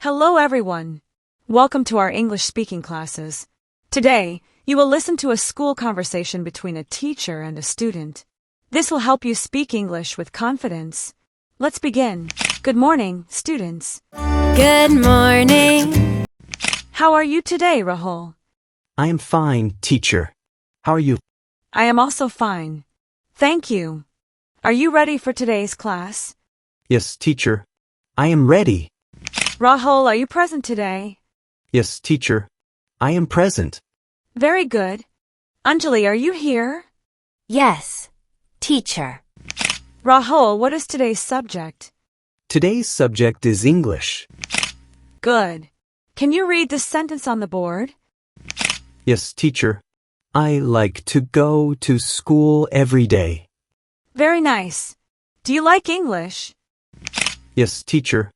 Hello everyone. Welcome to our English speaking classes. Today, you will listen to a school conversation between a teacher and a student. This will help you speak English with confidence. Let's begin. Good morning, students. Good morning. How are you today, Rahul? I am fine, teacher. How are you? I am also fine. Thank you. Are you ready for today's class? Yes, teacher. I am ready. Rahul, are you present today? Yes, teacher. I am present. Very good. Anjali, are you here? Yes, teacher. Rahul, what is today's subject? Today's subject is English. Good. Can you read the sentence on the board? Yes, teacher. I like to go to school every day. Very nice. Do you like English? Yes, teacher.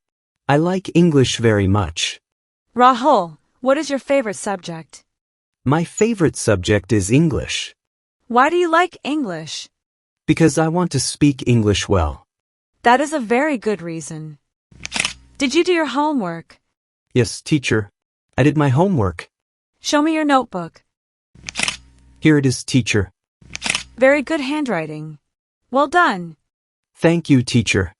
I like English very much. Rahul, what is your favorite subject? My favorite subject is English. Why do you like English? Because I want to speak English well. That is a very good reason. Did you do your homework? Yes, teacher. I did my homework. Show me your notebook. Here it is, teacher. Very good handwriting. Well done. Thank you, teacher.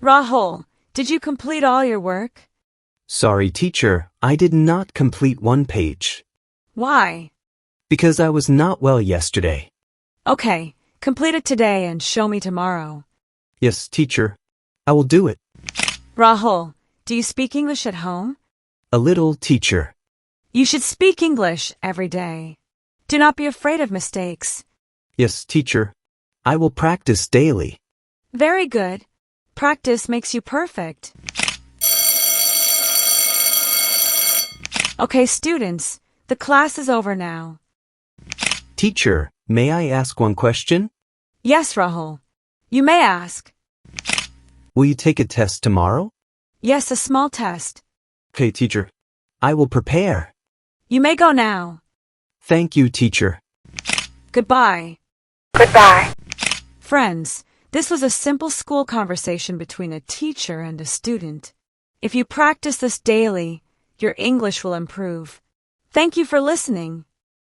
Rahul, did you complete all your work? Sorry, teacher. I did not complete one page. Why? Because I was not well yesterday. Okay, complete it today and show me tomorrow. Yes, teacher. I will do it. Rahul, do you speak English at home? A little, teacher. You should speak English every day. Do not be afraid of mistakes. Yes, teacher. I will practice daily. Very good. Practice makes you perfect. Okay, students, the class is over now. Teacher, may I ask one question? Yes, Rahul. You may ask. Will you take a test tomorrow? Yes, a small test. Okay, teacher. I will prepare. You may go now. Thank you, teacher. Goodbye. Goodbye. Friends, this was a simple school conversation between a teacher and a student. If you practice this daily, your English will improve. Thank you for listening.